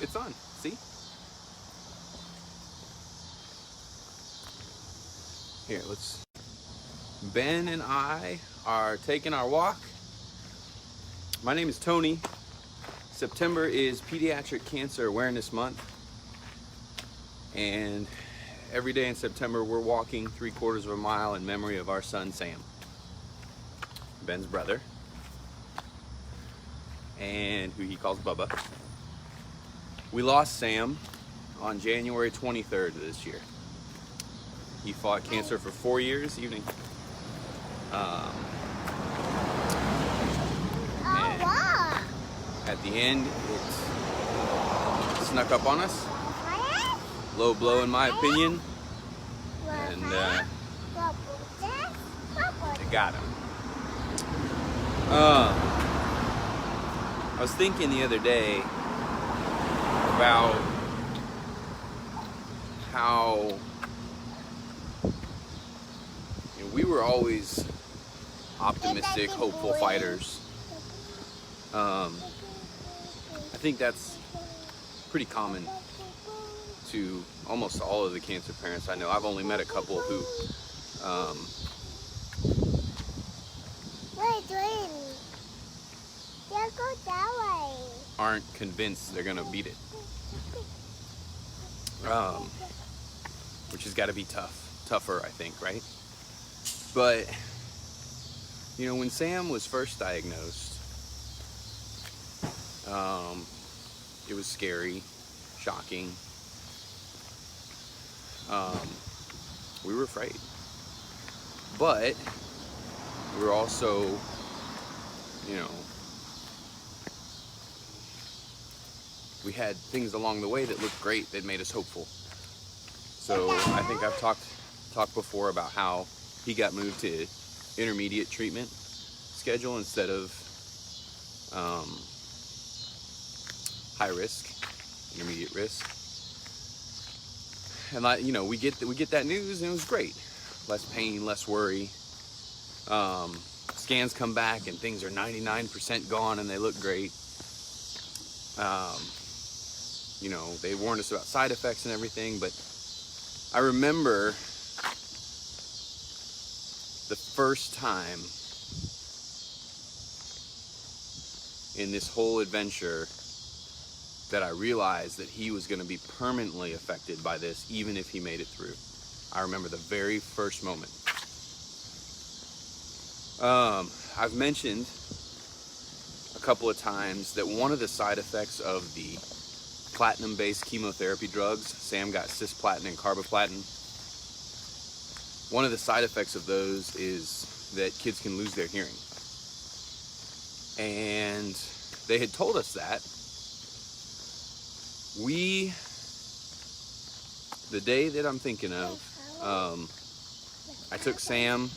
It's on. See? Here, let's. Ben and I are taking our walk. My name is Tony. September is Pediatric Cancer Awareness Month. And every day in September, we're walking 3/4 of a mile in memory of our son, Sam, Ben's brother, and who he calls Bubba. We lost Sam on January 23rd of this year. He fought cancer for 4 years, evening. And at the end, it snuck up on us. Low blow, in my opinion. And it got him. I was thinking the other day about how we were always optimistic, hopeful fighters. I think that's pretty common to almost all of the cancer parents I know. I've only met a couple who aren't convinced they're gonna beat it, which has got to be tougher, I think, right? But when Sam was first diagnosed, it was scary, shocking. We were afraid, but we were also, we had things along the way that looked great, that made us hopeful. So I think I've talked before about how he got moved to intermediate treatment schedule instead of high risk, intermediate risk. And we get that news, and it was great. Less pain, less worry. Scans come back and things are 99% gone and they look great. They warned us about side effects and everything, but I remember the first time in this whole adventure that I realized that he was going to be permanently affected by this, even if he made it through. I remember the very first moment. I've mentioned a couple of times that one of the side effects of the platinum-based chemotherapy drugs, Sam got cisplatin and carboplatin. One of the side effects of those is that kids can lose their hearing. And they had told us that. The day that I'm thinking of, I took Sam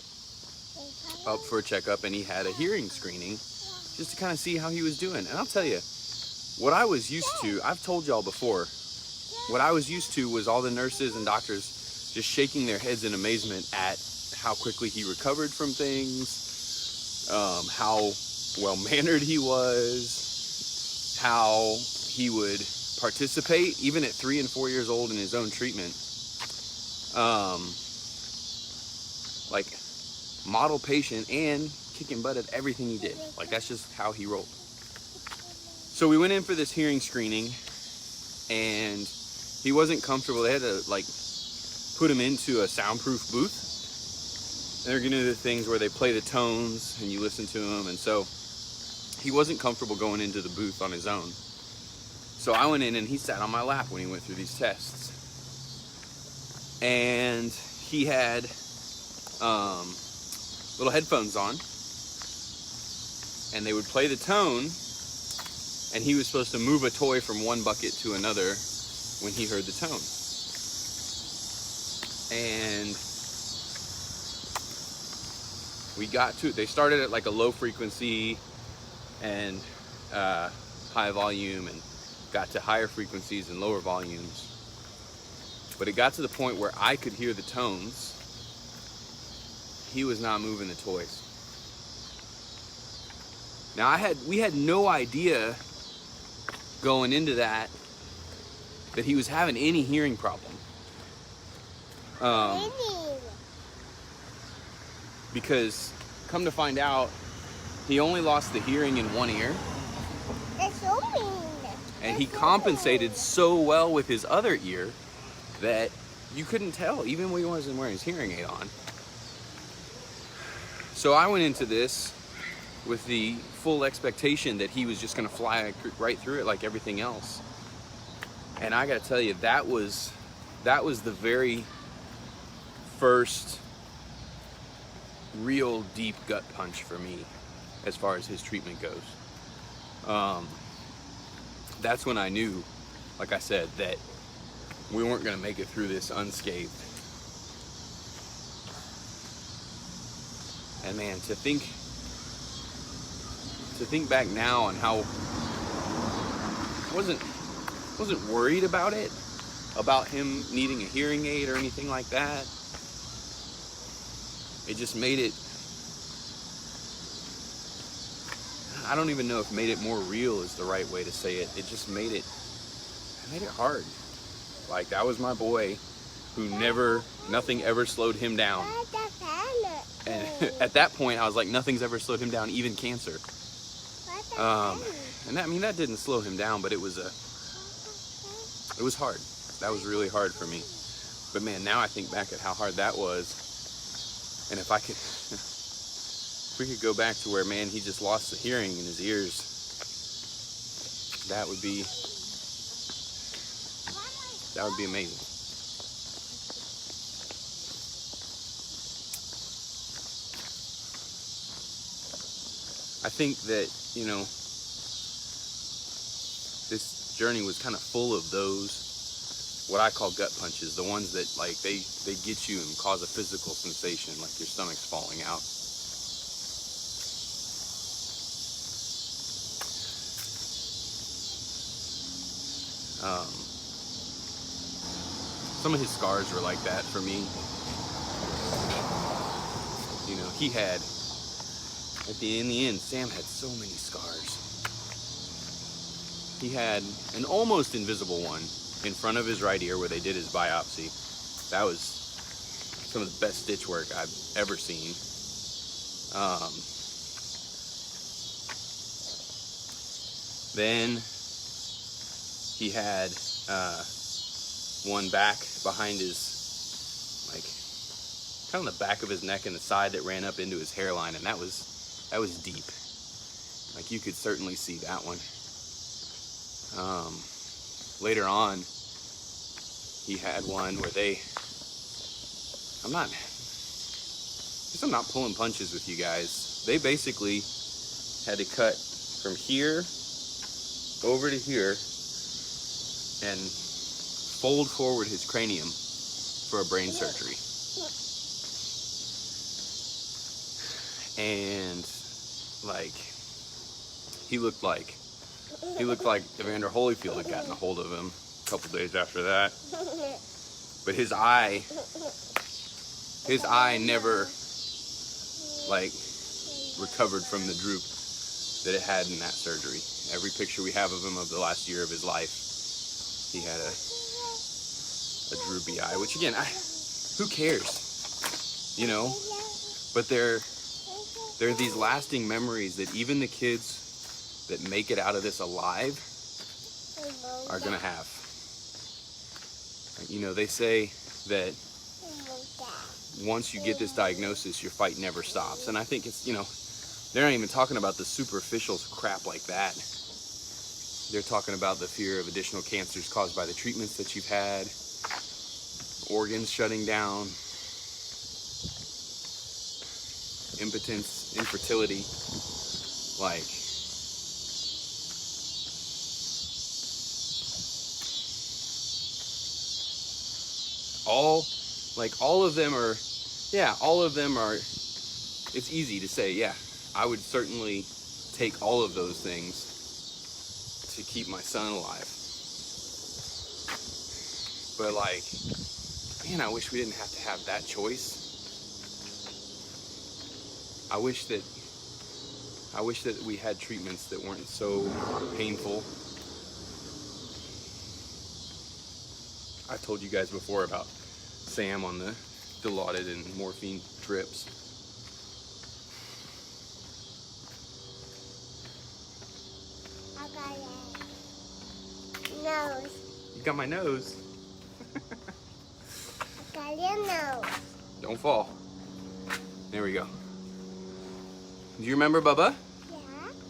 up for a checkup, and he had a hearing screening just to kind of see how he was doing. And I'll tell you, what I was used to, I've told y'all before, what I was used to was all the nurses and doctors just shaking their heads in amazement at how quickly he recovered from things, how well-mannered he was, how he would participate even at 3 and 4 years old in his own treatment. Like model patient and kicking butt at everything he did. Like that's just how he rolled. So we went in for this hearing screening, and he wasn't comfortable. They had to put him into a soundproof booth. They're gonna do the things where they play the tones and you listen to them, and so he wasn't comfortable going into the booth on his own. So I went in and he sat on my lap when he went through these tests. And he had little headphones on, and they would play the tone, and he was supposed to move a toy from one bucket to another when he heard the tone. And we got to, they started at a low frequency and high volume, and got to higher frequencies and lower volumes. But it got to the point where I could hear the tones. He was not moving the toys. Now we had no idea going into that that he was having any hearing problem. Because come to find out, he only lost the hearing in one ear. That's so mean. And he compensated so well with his other ear that you couldn't tell, even when he wasn't wearing his hearing aid on. So I went into this with the full expectation that he was just gonna fly right through it like everything else. And I gotta tell you, that was the very first real deep gut punch for me as far as his treatment goes. That's when I knew, like I said, that we weren't gonna make it through this unscathed. And man, to think back now on how I wasn't worried about it, about him needing a hearing aid or anything like that. It just made it, I don't even know if made it more real is the right way to say it. It just made it hard. Like, that was my boy who nothing ever slowed him down. And at that point, I was like, nothing's ever slowed him down, even cancer. And that didn't slow him down, but it was hard. That was really hard for me. But man, now I think back at how hard that was. And if we could go back to where, man, he just lost the hearing in his ears, that would be amazing. I think that, this journey was kind of full of those, what I call gut punches, the ones that, like, they get you and cause a physical sensation, like your stomach's falling out. Some of his scars were like that for me. He had, in the end, Sam had so many scars. He had an almost invisible one in front of his right ear where they did his biopsy. That was some of the best stitch work I've ever seen. Then he had one back behind his, like, kind of the back of his neck and the side that ran up into his hairline, and that was deep. Like, you could certainly see that one. Later on, he had one where I'm not pulling punches with you guys. They basically had to cut from here over to here and fold forward his cranium for a brain surgery. And like, he looked like Evander Holyfield had gotten a hold of him a couple days after that. But his eye never, like, recovered from the droop that it had in that surgery. Every picture we have of him of the last year of his life, he had a droopy eye, which again, who cares? But there are these lasting memories that even the kids that make it out of this alive are gonna have. They say that once you get this diagnosis, your fight never stops. And I think it's, they're not even talking about the superficial crap like that. They're talking about the fear of additional cancers caused by the treatments that you've had, organs shutting down, impotence, infertility, like, all of them are, it's easy to say, yeah, I would certainly take all of those things to keep my son alive. But like, man, I wish we didn't have to have that choice. I wish that we had treatments that weren't so painful. I told you guys before about Sam on the Dilaudid and morphine trips. I got a nose. You got my nose. I got your nose. Don't fall. There we go. Do you remember Bubba? Yeah.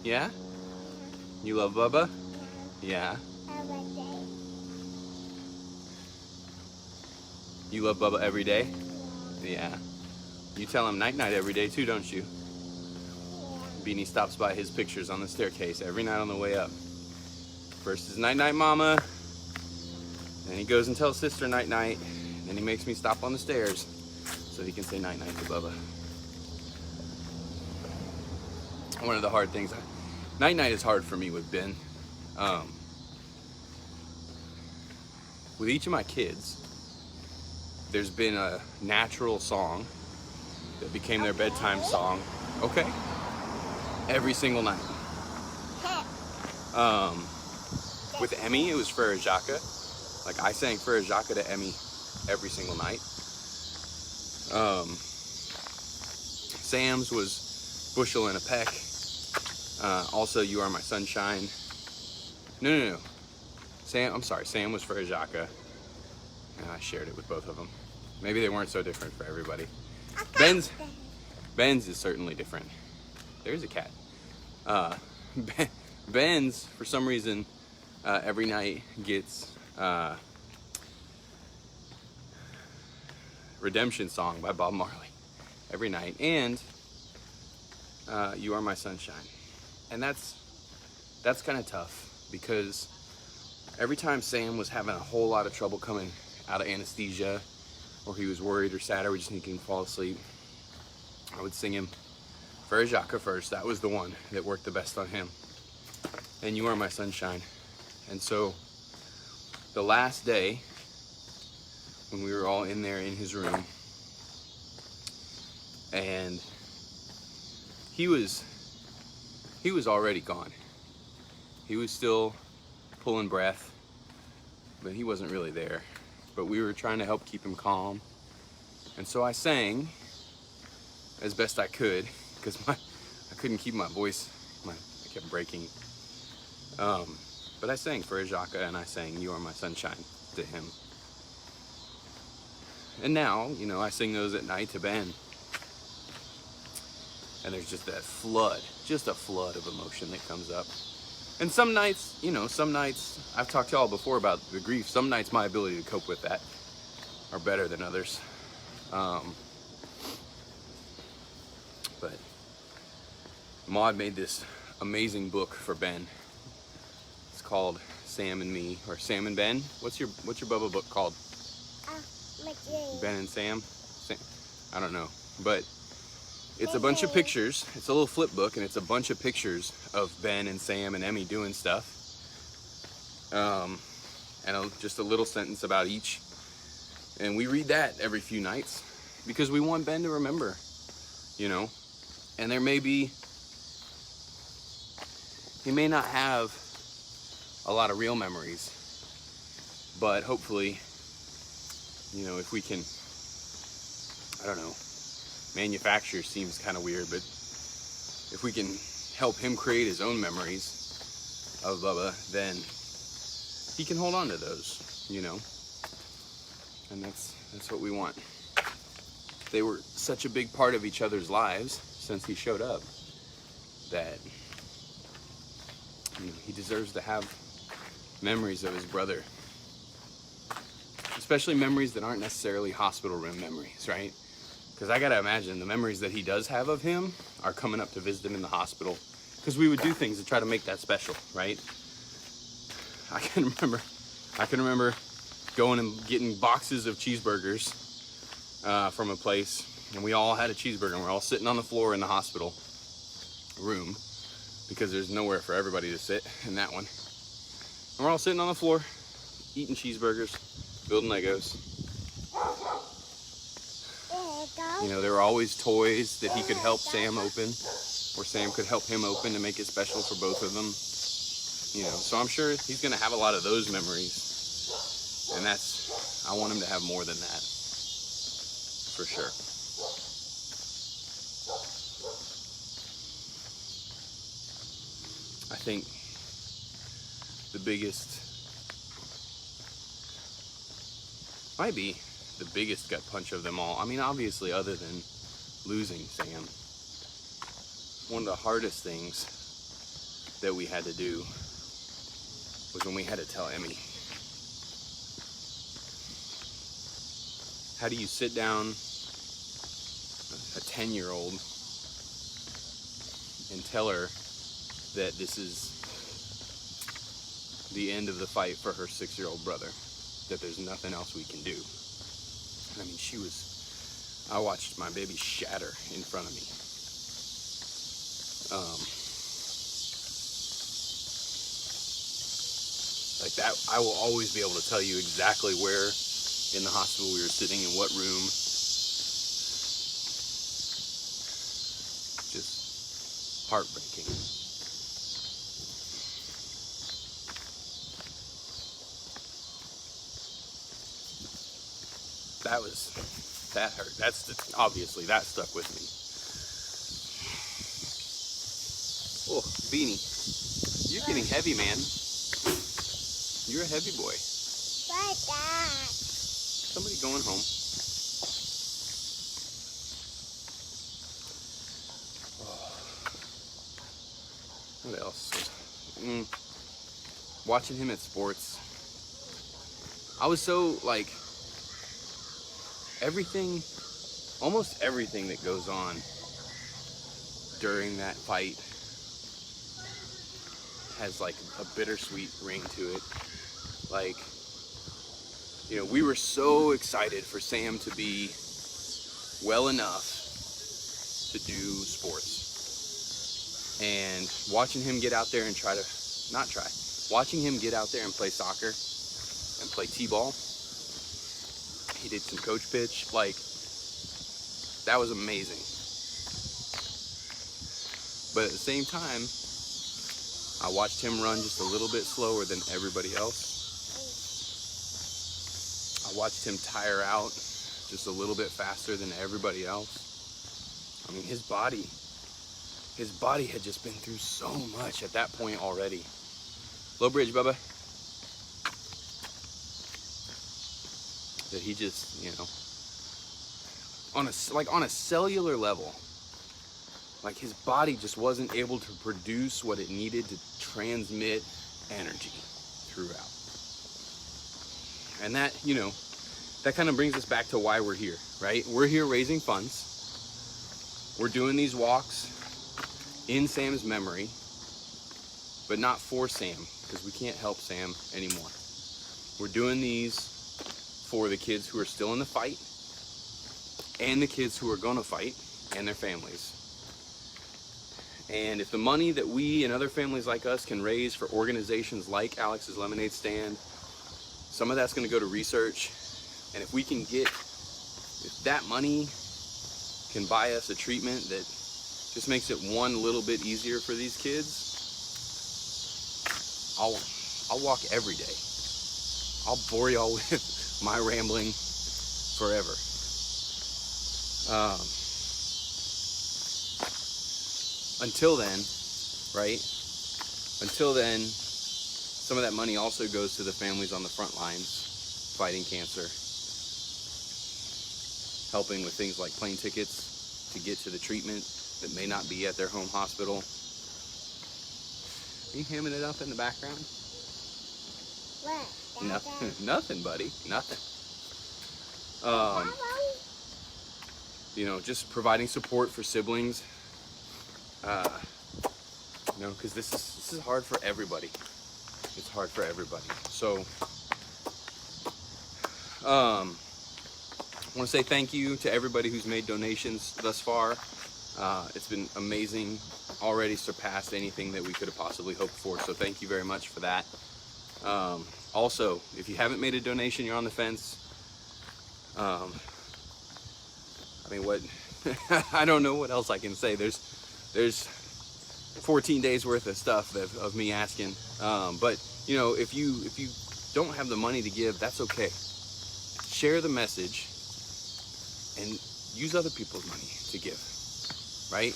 Yeah? You love Bubba? Yeah. Yeah. Every day. You love Bubba every day? Yeah. Yeah. You tell him night night every day too, don't you? Yeah. Beanie stops by his pictures on the staircase every night on the way up. First is night night mama, then he goes and tells sister night night, then he makes me stop on the stairs so he can say night night to Bubba. One of the hard things, night night is hard for me with Ben. With each of my kids, there's been a natural song that became their bedtime song. Okay. Every single night. With Emmy, it was Frere Jacques. Like I sang Frere Jacques to Emmy every single night. Sam's was Bushel and a Peck. Also, You Are My Sunshine. No. Sam was Frere Jacques. And I shared it with both of them. Maybe they weren't so different for everybody. Ben's is certainly different. There's a cat. Ben's, for some reason, every night gets Redemption Song by Bob Marley. Every night. And You Are My Sunshine. And that's kind of tough because every time Sam was having a whole lot of trouble coming out of anesthesia, or he was worried or sad or we just needed him to fall asleep, I would sing him Frere Jacques first. That was the one that worked the best on him. And You Are My Sunshine. And so the last day when we were all in there in his room and he was already gone. He was still pulling breath, but he wasn't really there. But we were trying to help keep him calm. And so I sang as best I could because I couldn't keep my voice. I kept breaking. But I sang Frere Jacques and I sang You Are My Sunshine to him. And now, I sing those at night to Ben. And there's just that flood, just a flood of emotion that comes up. And some nights, I've talked to y'all before about the grief. Some nights my ability to cope with that are better than others. But Maud made this amazing book for Ben. It's called Sam and Me, or Sam and Ben. What's your Bubba book called? Ben and Sam? I don't know. But it's a bunch of pictures. It's a little flip book, and it's a bunch of pictures of Ben and Sam and Emmy doing stuff. And just a little sentence about each. And we read that every few nights because we want Ben to remember, And there may be, he may not have a lot of real memories, but hopefully, if we can, I don't know, manufacture seems kind of weird, but if we can help him create his own memories of Bubba, then he can hold on to those, and that's what we want. They were such a big part of each other's lives since he showed up that he deserves to have memories of his brother, especially memories that aren't necessarily hospital room memories, right? Because I gotta imagine the memories that he does have of him are coming up to visit him in the hospital, because we would do things to try to make that special, right? I can remember going and getting boxes of cheeseburgers from a place, and we all had a cheeseburger, and we're all sitting on the floor in the hospital room because there's nowhere for everybody to sit in that one. And we're all sitting on the floor, eating cheeseburgers, building Legos. There were always toys that he could help Sam open, or Sam could help him open to make it special for both of them. So I'm sure he's gonna have a lot of those memories, and that's I want him to have more than that, for sure. I think the biggest, might be the biggest gut punch of them all. I mean, obviously, other than losing Sam, one of the hardest things that we had to do was when we had to tell Emmy. How do you sit down a 10-year-old and tell her that this is the end of the fight for her 6-year-old brother, that there's nothing else we can do? I mean, I watched my baby shatter in front of me. Like that, I will always be able to tell you exactly where in the hospital we were sitting, in what room. Just heartbreaking. That hurt. Obviously that stuck with me. Oh, Beanie, you're getting heavy, man. You're a heavy boy. What that? Somebody going home. What else? Watching him at sports. I was so like, almost everything that goes on during that fight has like a bittersweet ring to it. Like, you know, we were so excited for Sam to be well enough to do sports. And watching him get out there and watching him get out there and play soccer and play t-ball. He did some coach pitch, like, that was amazing. But at the same time, I watched him run just a little bit slower than everybody else. I watched him tire out just a little bit faster than everybody else. I mean, his body had just been through so much at that point already. Low bridge, Bubba. That he just, you know, on a cellular level, like his body just wasn't able to produce what it needed to transmit energy throughout. And that, you know, that kind of brings us back to why we're here, right? We're here raising funds. We're doing these walks in Sam's memory, but not for Sam, because we can't help Sam anymore. We're doing these for the kids who are still in the fight, and the kids who are gonna fight, and their families. And if the money that we and other families like us can raise for organizations like Alex's Lemonade Stand, some of that's gonna go to research. And if that money can buy us a treatment that just makes it one little bit easier for these kids, I'll walk every day. I'll bore y'all with my rambling forever. Until then, right? Until then, some of that money also goes to the families on the front lines fighting cancer, helping with things like plane tickets to get to the treatment that may not be at their home hospital. Are you hamming it up in the background? What? Nothing, nothing, buddy, nothing. You know, just providing support for siblings. You know, because this is hard for everybody. It's hard for everybody. So, I want to say thank you to everybody who's made donations thus far. It's been amazing. Already surpassed anything that we could have possibly hoped for. So thank you very much for that. Also, if you haven't made a donation, you're on the fence. I mean, what? I don't know what else I can say. There's 14 days worth of stuff of me asking. But you know, if you don't have the money to give, that's okay. share the message and use other people's money to give, right?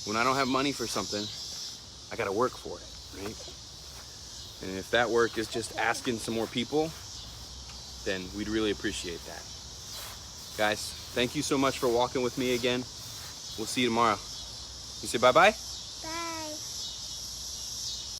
When I don't have money for something, I gotta work for it, right? And if that work is just asking some more people, then we'd really appreciate that. Guys, thank you so much for walking with me again. We'll see you tomorrow. You say bye-bye?